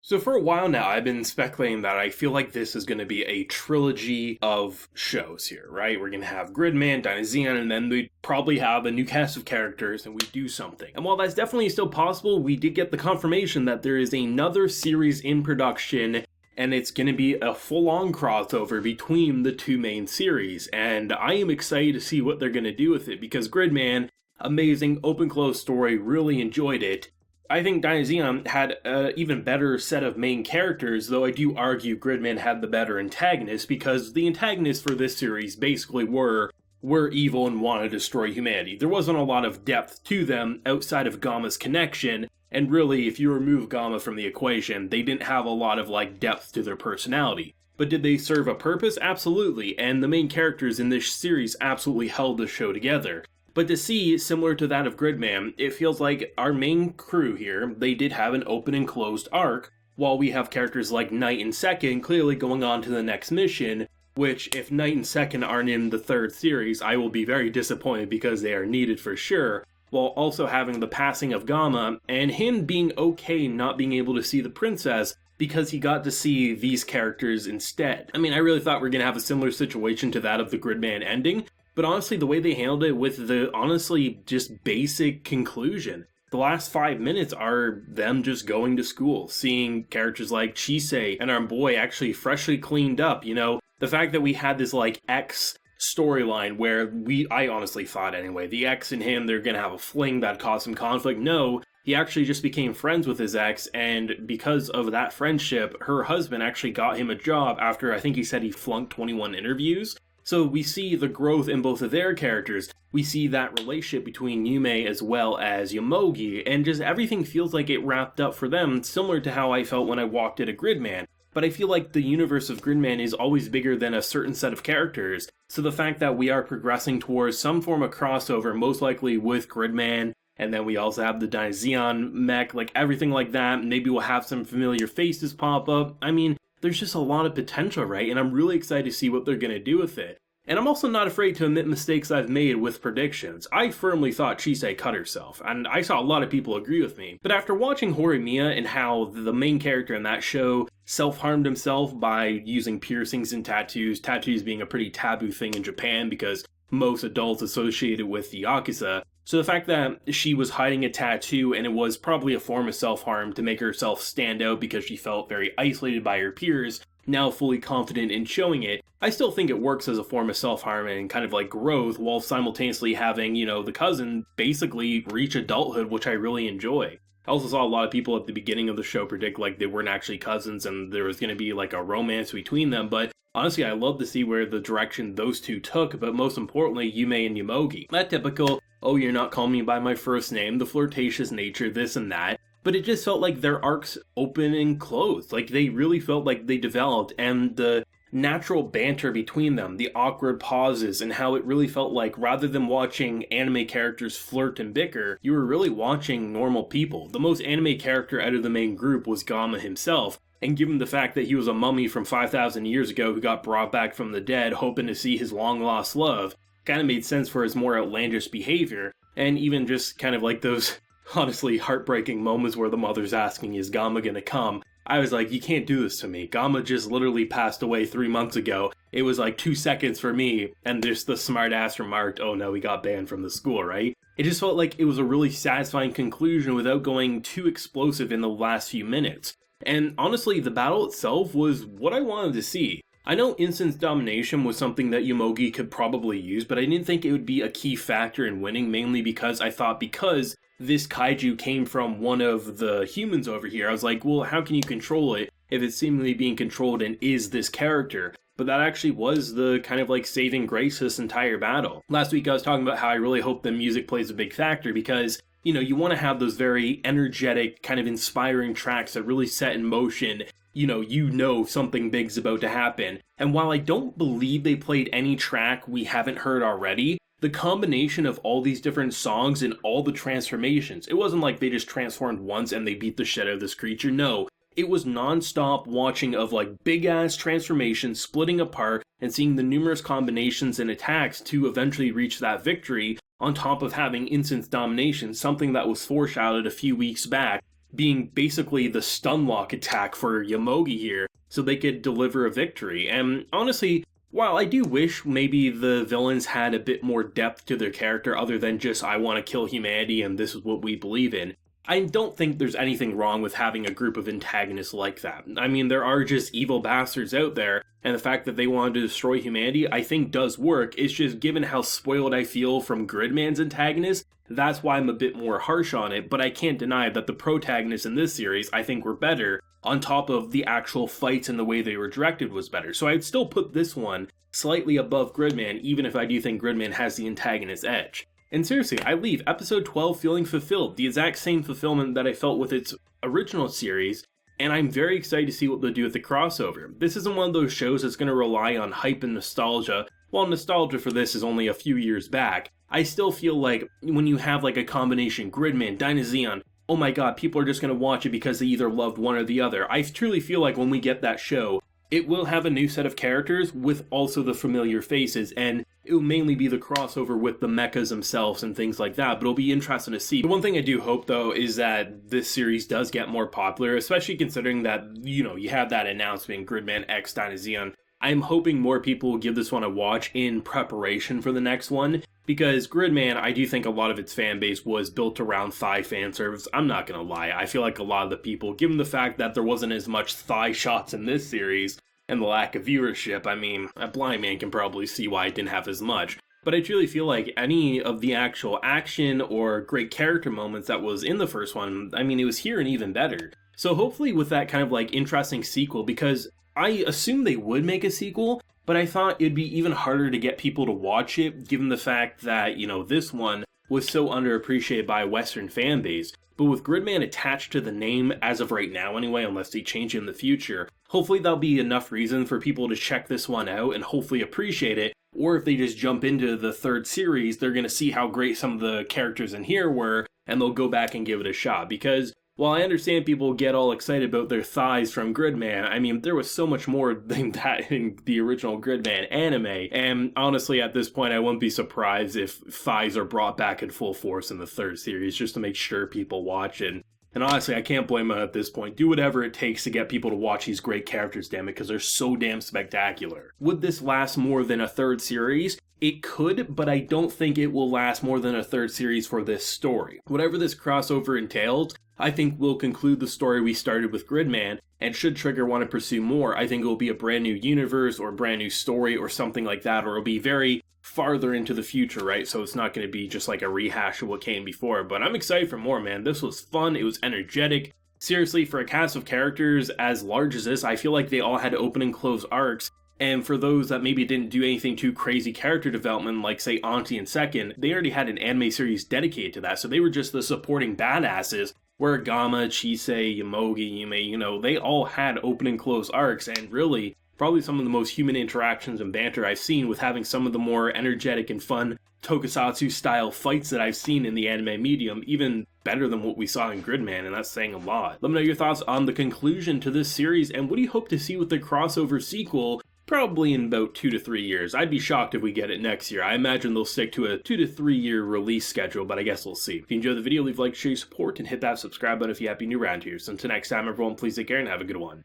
So for a while now, I've been speculating that I feel like this is going to be a trilogy of shows here, right? We're going to have Gridman, Dynazenon, and then we probably have a new cast of characters and we do something. And while that's definitely still possible, we did get the confirmation that there is another series in production and it's going to be a full-on crossover between the two main series. And I am excited to see what they're going to do with it because Gridman, amazing, open-close story, really enjoyed it. I think Dynazenon had an even better set of main characters, though I do argue Gridman had the better antagonist, because the antagonists for this series basically were evil and want to destroy humanity. There wasn't a lot of depth to them outside of Gamma's connection, and really, if you remove Gamma from the equation, they didn't have a lot of depth to their personality. But did they serve a purpose? Absolutely, and the main characters in this series absolutely held the show together. But to see, similar to that of Gridman, it feels like our main crew here, they did have an open and closed arc, while we have characters like Knight and Second clearly going on to the next mission, which if Knight and Second aren't in the third series, I will be very disappointed because they are needed for sure, while also having the passing of Gamma, and him being okay not being able to see the princess, because he got to see these characters instead. I mean, I really thought we were going to have a similar situation to that of the Gridman ending, but honestly, the way they handled it with the honestly just basic conclusion. The last 5 minutes are them just going to school, seeing characters like Hsieh and our boy actually freshly cleaned up. You know, the fact that we had this X storyline where I honestly thought anyway, the ex and him, they're gonna have a fling that caused some conflict. No, he actually just became friends with his ex, and because of that friendship, her husband actually got him a job after I think he said he flunked 21 interviews. So we see the growth in both of their characters. We see that relationship between Yume as well as Yomogi, and just everything feels like it wrapped up for them, similar to how I felt when I walked into Gridman. But I feel like the universe of Gridman is always bigger than a certain set of characters, so the fact that we are progressing towards some form of crossover, most likely with Gridman, and then we also have the Dynazenon mech, everything like that, maybe we'll have some familiar faces pop up. I mean, there's just a lot of potential, right? And I'm really excited to see what they're going to do with it. And I'm also not afraid to admit mistakes I've made with predictions. I firmly thought Hsieh cut herself, and I saw a lot of people agree with me. But after watching Horimiya and how the main character in that show self-harmed himself by using piercings and tattoos being a pretty taboo thing in Japan because most adults associate it with the Yakuza, so the fact that she was hiding a tattoo and it was probably a form of self-harm to make herself stand out because she felt very isolated by her peers, now fully confident in showing it, I still think it works as a form of self-harm and kind of growth while simultaneously having, the cousin basically reach adulthood, which I really enjoy. I also saw a lot of people at the beginning of the show predict they weren't actually cousins and there was going to be a romance between them, but honestly I love to see where the direction those two took, but most importantly Yume and Yomogi. That typical, oh you're not calling me by my first name, the flirtatious nature, this and that. But it just felt like their arcs open and closed. They really felt like they developed, and the natural banter between them, the awkward pauses, and how it really felt like rather than watching anime characters flirt and bicker, you were really watching normal people. The most anime character out of the main group was Gamma himself, and given the fact that he was a mummy from 5,000 years ago who got brought back from the dead hoping to see his long-lost love, kind of made sense for his more outlandish behavior, and even just kind of those honestly heartbreaking moments where the mother's asking, is Gamma gonna come? I was like, you can't do this to me. Gamma just literally passed away 3 months ago. It was 2 seconds for me, and just the smart ass remarked, oh no, he got banned from the school, right? It just felt like it was a really satisfying conclusion without going too explosive in the last few minutes. And honestly, the battle itself was what I wanted to see. I know instant domination was something that Yomogi could probably use, but I didn't think it would be a key factor in winning, mainly because I thought because this kaiju came from one of the humans over here, I was like, well, how can you control it if it's seemingly being controlled and is this character? But that actually was the kind of saving grace to this entire battle. Last week I was talking about how I really hope the music plays a big factor because, you want to have those very energetic, kind of inspiring tracks that really set in motion, something big's about to happen. And while I don't believe they played any track we haven't heard already, the combination of all these different songs and all the transformations, it wasn't like they just transformed once and they beat the shit out of this creature. No, it was non-stop watching of big ass transformations splitting apart and seeing the numerous combinations and attacks to eventually reach that victory, on top of having instant domination, something that was foreshadowed a few weeks back, being basically the stun lock attack for Yomogi here, so they could deliver a victory. And honestly, while I do wish maybe the villains had a bit more depth to their character other than just, I want to kill humanity and this is what we believe in, I don't think there's anything wrong with having a group of antagonists like that. I mean, there are just evil bastards out there, and the fact that they wanted to destroy humanity, I think does work. It's just, given how spoiled I feel from Gridman's antagonist, that's why I'm a bit more harsh on it, but I can't deny that the protagonists in this series, I think, were better, on top of the actual fights and the way they were directed was better. So I'd still put this one slightly above Gridman, even if I do think Gridman has the antagonist edge. And seriously, I leave episode 12 feeling fulfilled, the exact same fulfillment that I felt with its original series, and I'm very excited to see what they'll do with the crossover. This isn't one of those shows that's going to rely on hype and nostalgia. While nostalgia for this is only a few years back, I still feel like when you have like a combination Gridman, Dynazenon, oh my god, people are just going to watch it because they either loved one or the other. I truly feel like when we get that show, it will have a new set of characters with also the familiar faces, and it will mainly be the crossover with the mechas themselves and things like that, but it'll be interesting to see. The one thing I do hope, though, is that this series does get more popular, especially considering that, you have that announcement, Gridman X Dynazenon. I'm hoping more people will give this one a watch in preparation for the next one, because Gridman, I do think a lot of its fan base was built around thigh fan service. I'm not gonna lie, I feel like a lot of the people, given the fact that there wasn't as much thigh shots in this series, and the lack of viewership, I mean, a blind man can probably see why it didn't have as much. But I truly feel like any of the actual action or great character moments that was in the first one, I mean, it was here and even better. So hopefully with that kind of like interesting sequel, because I assumed they would make a sequel, but I thought it'd be even harder to get people to watch it, given the fact that, this one was so underappreciated by a Western fan base. But with Gridman attached to the name, as of right now anyway, unless they change it in the future, hopefully that'll be enough reason for people to check this one out and hopefully appreciate it. Or if they just jump into the third series, they're going to see how great some of the characters in here were, and they'll go back and give it a shot. Because while I understand people get all excited about their thighs from Gridman, I mean, there was so much more than that in the original Gridman anime, and honestly, at this point, I wouldn't be surprised if thighs are brought back in full force in the third series, just to make sure people watch it. And honestly, I can't blame them at this point. Do whatever it takes to get people to watch these great characters, damn it, because they're so damn spectacular. Would this last more than a third series? It could, but I don't think it will last more than a third series for this story. Whatever this crossover entails, I think will conclude the story we started with Gridman, and should Trigger want to pursue more, I think it will be a brand new universe or a brand new story or something like that, or it'll be very farther into the future, right? So it's not going to be just like a rehash of what came before, but I'm excited for more, man. This was fun, it was energetic. Seriously, for a cast of characters as large as this, I feel like they all had open and close arcs, and for those that maybe didn't do anything too crazy character development, like say Auntie and Second, they already had an anime series dedicated to that, so they were just the supporting badasses, where Gamma, Hsieh, Yomogi, Yume, they all had open and close arcs, and really, probably some of the most human interactions and banter I've seen, with having some of the more energetic and fun tokusatsu-style fights that I've seen in the anime medium, even better than what we saw in Gridman, and that's saying a lot. Let me know your thoughts on the conclusion to this series, and what do you hope to see with the crossover sequel, probably in about 2 to 3 years. I'd be shocked if we get it next year. I imagine they'll stick to a 2 to 3 year release schedule, but I guess we'll see. If you enjoyed the video, leave a like, share your support, and hit that subscribe button if you happy new around here. So until next time, everyone, please take care and have a good one.